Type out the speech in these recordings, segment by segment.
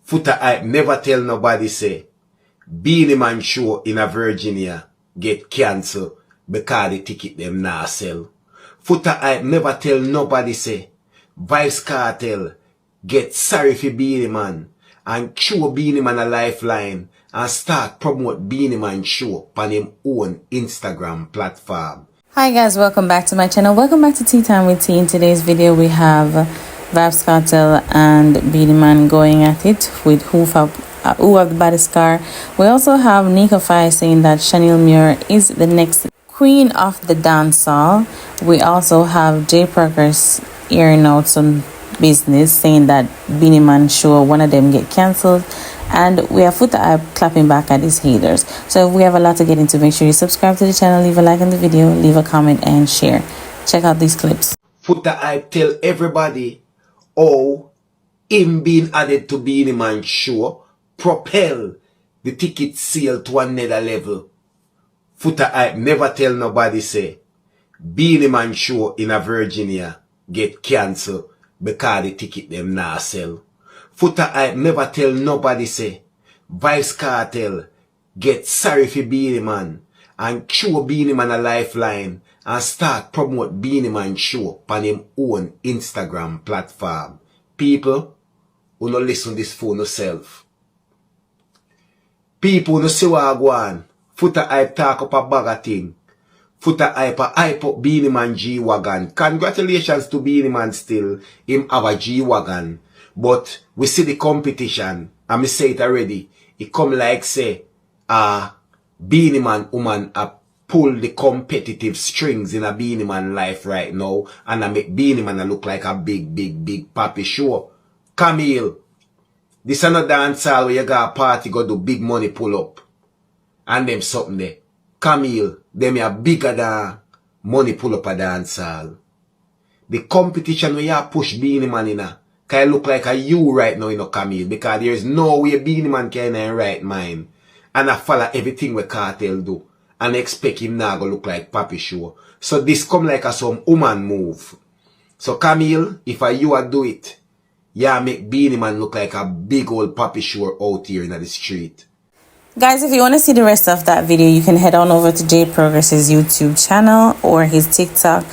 Futah hype never tell nobody say Beenie Man Show in a Virginia get cancelled because the ticket them nah sell. Futah hype never tell nobody say Vice Cartel get sorry for Beenie Man and show Beenie Man a lifeline and start promote Beenie Man Show on him own Instagram platform. Hi guys, welcome back to my channel. Welcome back to Tea Time with Tea. In today's video we have Vice Cartel and Beenie Man going at it with who have the baddest car. We also have Fire saying that Chanel Muir is the next queen of the dancehall. We also have J Progress airing out some business saying that Beenie Man Show, one of them get cancelled, and we have Futah clapping back at his haters. So we have a lot to get into. Make sure you subscribe to the channel, leave a like on the video, leave a comment and share. Check out these clips. Futah tell everybody how him being added to Beenie Man Show propel the ticket sale to another level. Futah never tell nobody say Beenie Man Show in a Virginia get cancelled because the ticket them nah sell. Futah never tell nobody say Vice Cartel get sorry for Beenie Man and show Beenie Man a lifeline and start promote Beenie Man Show on him own Instagram platform. People who no listen this for yourself. People who no see what I go on. Futah talk up a bag of thing. Futah hype up Beenie Man G-Wagon. Congratulations to Beenie Man still. Him have a G-Wagon. But we see the competition. And me say it already. It come like say, Beenie Man woman pull the competitive strings in a Beenie Man life right now. And I make Beenie Man look like a big papi show. Camille, this is not dancehall where you got a party go do big money pull up. And them something there. Camille, them are bigger than money pull up a dancehall. The competition where you push Beenie Man in a, can look like a you right now, Camille, because there is no way Beenie Man can in right mind. And I follow everything we Cartel do. And expect him now go look like Papi Show. So this come like a some woman move. So Camille, if I you do it, yeah, make Beenie Man look like a big old Papi Show out here in the street. Guys, if you want to see the rest of that video, you can head on over to J Progress's YouTube channel or his TikTok.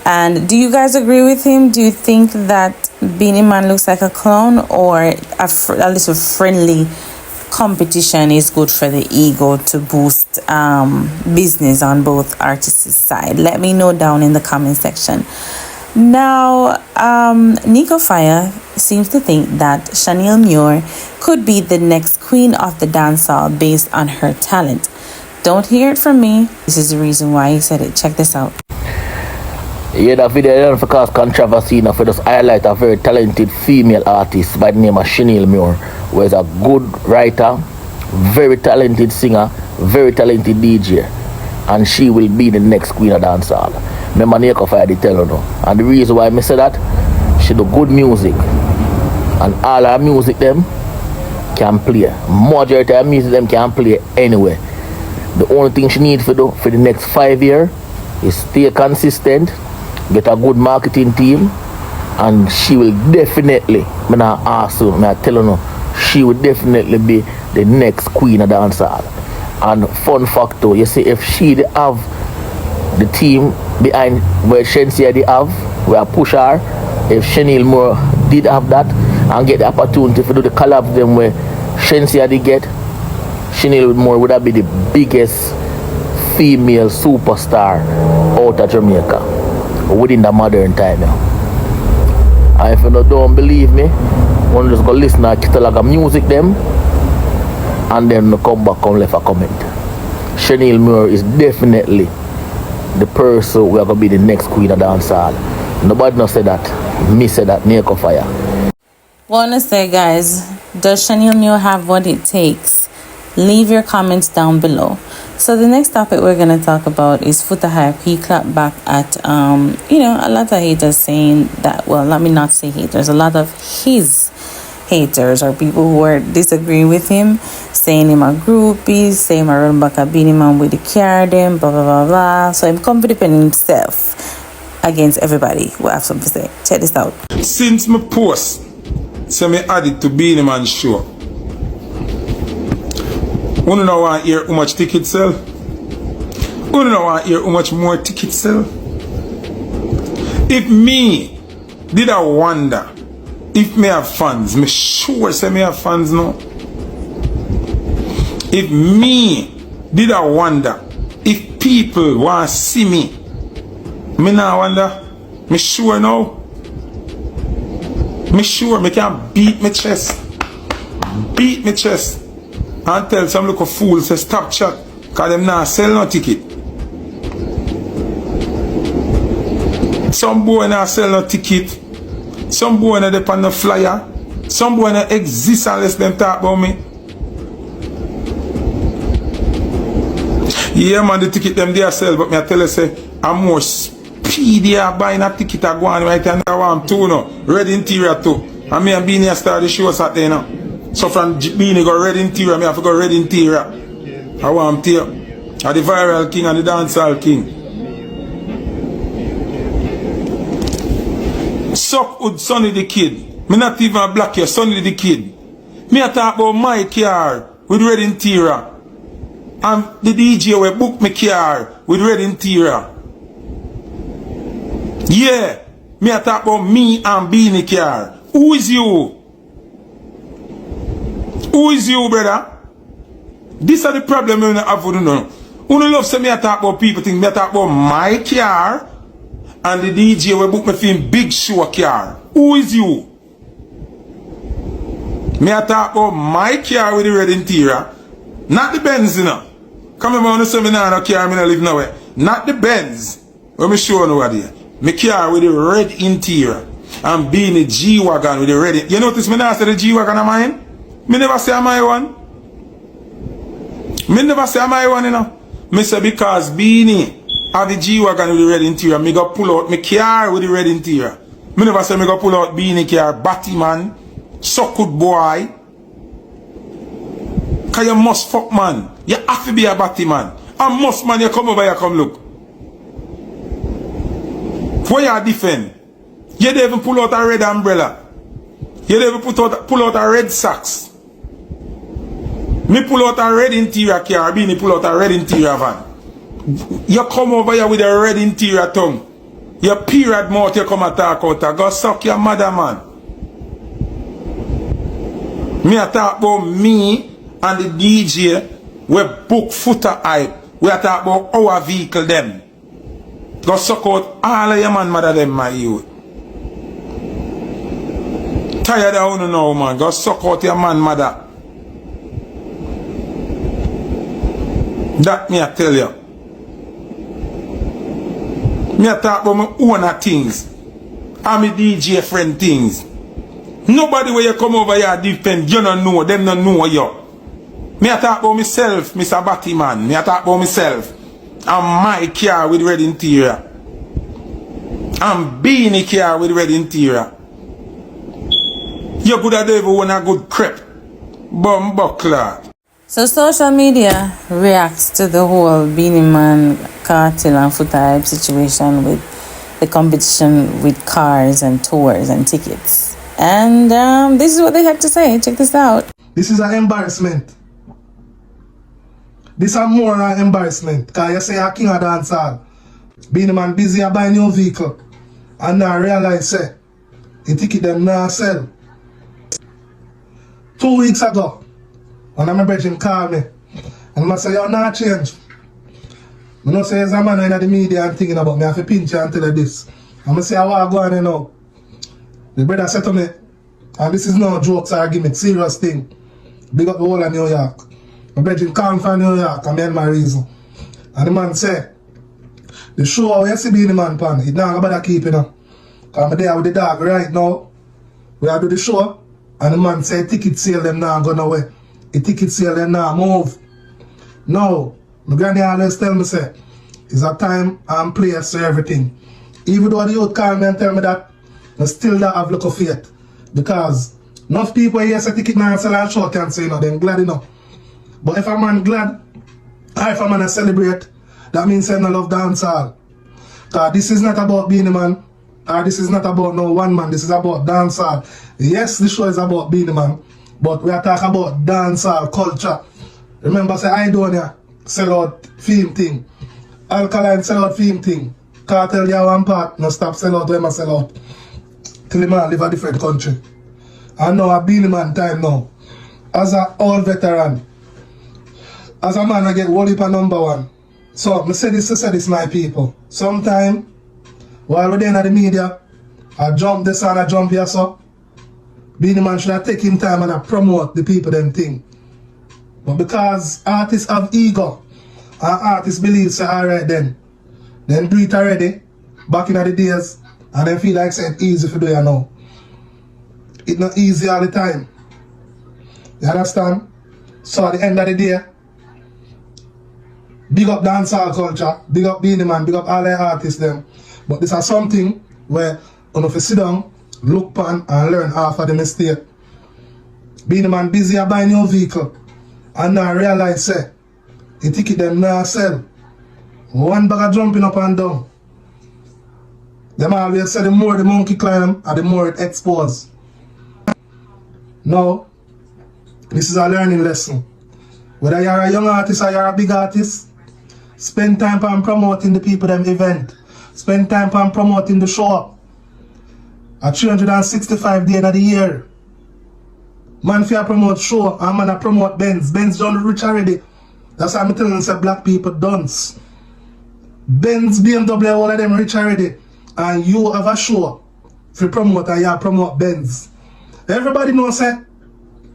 And do you guys agree with him? Do you think that Beenie Man looks like a clown, or a little friendly competition is good for the ego to boost business on both artists' side? Let me know down in the comment section. Now, Fire seems to think that Chanel Muir could be the next queen of the dancehall based on her talent. Don't hear it from me. This is the reason why he said it. Check this out. Yeah, that video don't cause controversy enough for just highlight a very talented female artist by the name of Chanel Muir, who is a good writer, very talented singer, very talented DJ, and she will be the next queen of dancehall. Remember Fire did tell her. And the reason why I say that, she do good music, and all her music them can play. Majority of her music them can play anywhere. The only thing she needs to do for the next 5 years is stay consistent, get a good marketing team, and she will definitely, I'm not asking, I'm telling her, she will definitely be the next queen of dancehall. And fun factor, you see, if she have the team behind where Shensia they have, where push her, if Chanel Moore did have that and get the opportunity to do the collab them where Shensia they get, Chanel Moore would have been the biggest female superstar out of Jamaica within the modern time now. And if you don't believe me, one just go listen to a catalog of music them and then come back and leave a comment. Chanel Moore is definitely the person who are going to be the next queen of dancehall. Nobody no say that. Me say that. Fire. Wanna say, guys, does Chanel Muir have what it takes? Leave your comments down below. So the next topic we're gonna talk about is Futah hype. He clapped back at a lot of haters saying that, well, let me not say haters, a lot of his haters or people who are disagreeing with him, saying him a groupie, saying him a run back a Beenie Man with the car them, blah blah blah blah. So I'm confident in himself against everybody who have something to say. Check this out. Since my post, so me added to Beenie Man Show, Wanna know want hear how much tickets sell? Wanna know want hear how much more tickets sell? If me did I wonder if me have fans, me sure say me have fans now. If me did I wonder if people want to see me, me not wonder. Me sure now. Me sure me can beat my chest. Beat my chest. And tell some little fool say stop chat. Cause them not sell no ticket. Some boy not sell no ticket. Some boy not depend on the flyer. Some boy not exist unless them talk about me. Yeah man, the ticket them they sell, but me I tell you say I'm more speedy buying a ticket I go on right and I want too no. Red interior too. And me and Beenie start the show Saturday now. So from Beenie go red interior, me have to go red interior. I want to tell you. I'm the viral king and the dancehall king. Suck with Sonny the Kid. Me not even a black here, Sonny the Kid. Me a talk about my car with red interior. And the DJ will book me car with red interior. Yeah, me a talk about me and Beenie car. Who is you? Who is you, brother? These are the problem we have with you. Who love say me a talk about people think me a talk about my car and the DJ will book me for him big show car. Who is you? Me a talk about my car with the red interior. Not the Benz, you know. Come on, I say me nah no car, me no live nowhere. Not the Benz. Let me show you what there. Me car with the red interior. And Beenie G-Wagon with the red. You notice me not say the G-Wagon of mine? Me never say my one. Me never say my one, you know. Me say because Beenie have the G-Wagon with the red interior, me go pull out my car with the red interior. Me never say me go pull out Beenie car, Batty man, suck good boy. Cause you must fuck man. You have to be a Batty man. And must man, you come over here, come look. Where you defend? You don't even pull out a red umbrella. You don't even pull out a red socks. Me pull out a red interior car, Beenie pull out a red interior van. You come over here with a red interior tongue. Your period mouth you come and talk out. Go suck your mother, man. Me a talk about me and the DJ we book Futah hype. We a talk about our vehicle them. Go suck out all of your man mother them, my youth. Tired of you now, man. Go suck out your man mother. That me I tell you. Me I talk about my own things. And my DJ friend things. Nobody where you come over here defend, you don't know, them don't know you. Me I talk about myself, Mr. Batty man. Me I talk about myself. And my car with red interior. And Beenie car with red interior. You could have never won a good crep. Bumbuckler. So social media reacts to the whole Beenie Man cartel and Futah hype situation with the competition with cars and tours and tickets. And this is what they have to say. Check this out. This is an embarrassment. This is more an embarrassment. Because you say you're king of dancehall. Beenie Man busy a buy new vehicle. And now realize say the ticket them now sell. 2 weeks ago, when my brother called me, and I say, you're not change. I know say there's a man in the media and thinking about me, I have to pinch you and tell you this. And I say, I want to go on now. The brother said to me, and this is no jokes or gimmick, serious thing. Big up the whole of New York. My brother come from New York, and me and my reason. And the man said, the show where you see Beenie Man pan, it's not about to keep it now. Because I'm there with the dog right now. We are doing the show. And the man say ticket sale them now gone away. The ticket sale them now move. No, my granny always tell me say, it's a time and place for everything. Even though the youth call me and tell me that, I still don't have look of faith. Because enough people here say ticket now sell and show can say, you know, they're glad enough. But if a man glad, or if a man celebrate, that means I love dancehall. Because this is not about Beenie Man. This is not about no one man, this is about dancehall. Yes, the show is about Beenie Man, but we are talking about dancehall culture. Remember, say I don't sell out film thing. Alkaline sell out film thing. Cartel ya one part, no stop sell out, them sell out. Till the man live a different country. And now a Beenie Man time now. As a old veteran. As a man I get worried for number one. So I say this my people. Sometime while we're there in the media, I jump this and I jump here so. Beenie Man should have taken time and I promote the people them thing. But because artists have ego and artists believe say alright then do it already back in the days and then feel like it's easy to do it now. It's not easy all the time. You understand? So at the end of the day, big up dancehall culture, big up Beenie Man, big up all the artists them. But this is something where you have to sit down, look upon and learn half of the mistake. Beenie Man busy buying new vehicle and now realize say the ticket them now sell. One bag of jumping up and down. Them always say the more the monkey climb and the more it exposes. Now, this is a learning lesson. Whether you're a young artist or you're a big artist, spend time on promoting the people them event. Spend time on promoting the show. At 365 days of the year. Man for promote show and man a promote Benz. Benz done rich already. That's why I'm telling you say black people dance. Benz, BMW, all of them rich already. And you have a show for promote and you promote Benz. Everybody knows say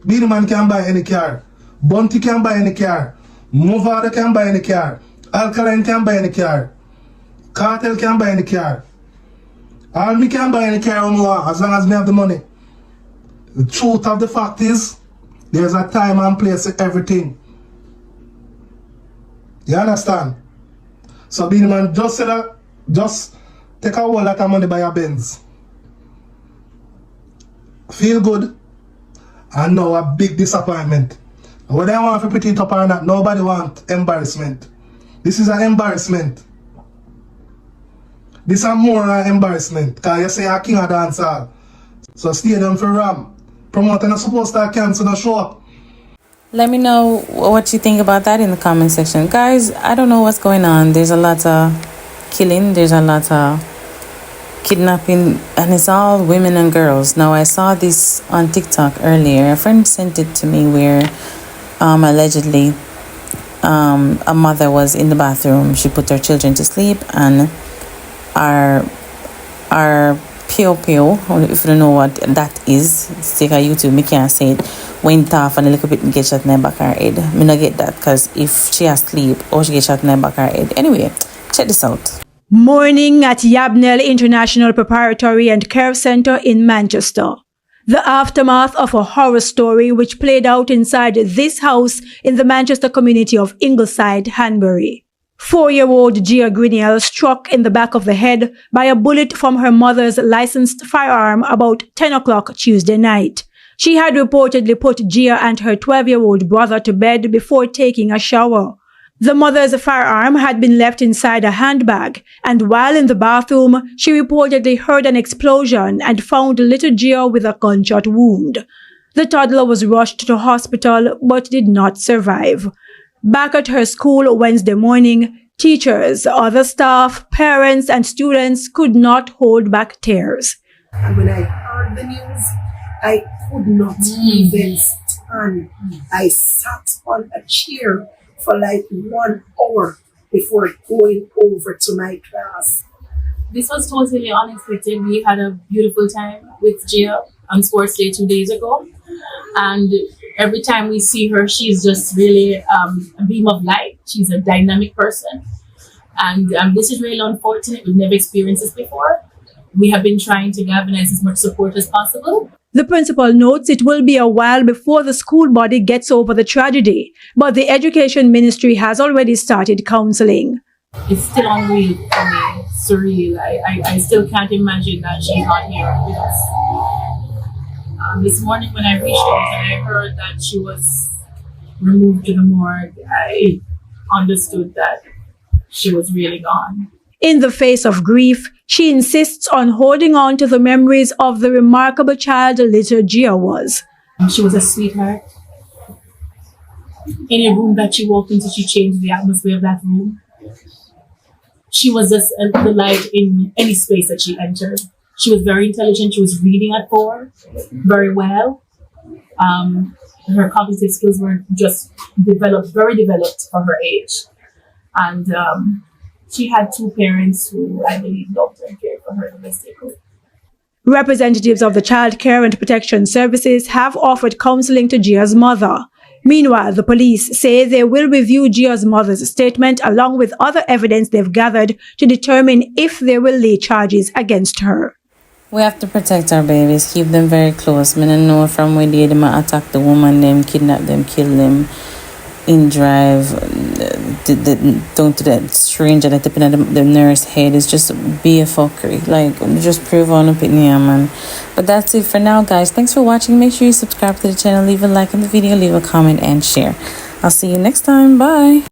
Beenie Man can buy any car. Bunty can buy any car. Movada can buy any car. Alkaline can buy any car. Cartel can buy any car. All me can buy any car I want as long as me have the money. The truth of the fact is, there's a time and place for everything. You understand? So Beenie Man just said that, just take a whole lot of money by your Benz. Feel good, and now a big disappointment. Whether I want to put it up or not, nobody want embarrassment. This is an embarrassment. This is more an embarrassment, because you say you're king of dancehall. So stay down for Ram. Promoter not supposed to cancel the show. Let me know what you think about that in the comment section. Guys, I don't know what's going on. There's a lot of killing. There's a lot of kidnapping. And it's all women and girls. Now, I saw this on TikTok earlier. A friend sent it to me where allegedly a mother was in the bathroom. She put her children to sleep. And our Pio, if you don't know what that is, take a YouTube, me can't say it, went off and a little bit get shot in the back of her head. Me not get that, because if she asleep or she get shot in the back of her head. Anyway, check this out. Morning at Yabnell International Preparatory and Care Center in Manchester. The aftermath of a horror story which played out inside this house in the Manchester community of Ingleside, Hanbury. 4-year-old Gia Grinnell struck in the back of the head by a bullet from her mother's licensed firearm about 10 o'clock Tuesday night. She had reportedly put Gia and her 12-year-old brother to bed before taking a shower. The mother's firearm had been left inside a handbag, and while in the bathroom, she reportedly heard an explosion and found little Gia with a gunshot wound. The toddler was rushed to hospital but did not survive. Back at her school Wednesday morning, teachers, other staff, parents, and students could not hold back tears. And when I heard the news, I could not even stand. I sat on a chair for like 1 hour before going over to my class. This was totally unexpected. We had a beautiful time with Gia on Sports Day 2 days ago. And every time we see her, she's just really a beam of light. She's a dynamic person. And this is really unfortunate. We've never experienced this before. We have been trying to galvanize as much support as possible. The principal notes it will be a while before the school body gets over the tragedy, but the Education Ministry has already started counseling. It's still unreal for me, surreal. I still can't imagine that she's not here with us. This morning when I reached out and I heard that she was removed to the morgue, I understood that she was really gone. In the face of grief, she insists on holding on to the memories of the remarkable child little Gia was. She was a sweetheart. Any room that she walked into, she changed the atmosphere of that room. She was just the light in any space that she entered. She was very intelligent. She was reading at 4 very well. Her cognitive skills were just very developed for her age. And she had 2 parents who I believe loved and cared for her domestically. Representatives of the Child Care and Protection Services have offered counseling to Gia's mother. Meanwhile, the police say they will review Gia's mother's statement along with other evidence they've gathered to determine if they will lay charges against her. We have to protect our babies, keep them very close. I don't know from where they might attack the woman, them kidnap them, kill them, in drive, down to that stranger that depend on the nurse head. Is just be a fuckery. Like, just prove on opinion, man. But that's it for now, guys. Thanks for watching. Make sure you subscribe to the channel, leave a like on the video, leave a comment, and share. I'll see you next time. Bye.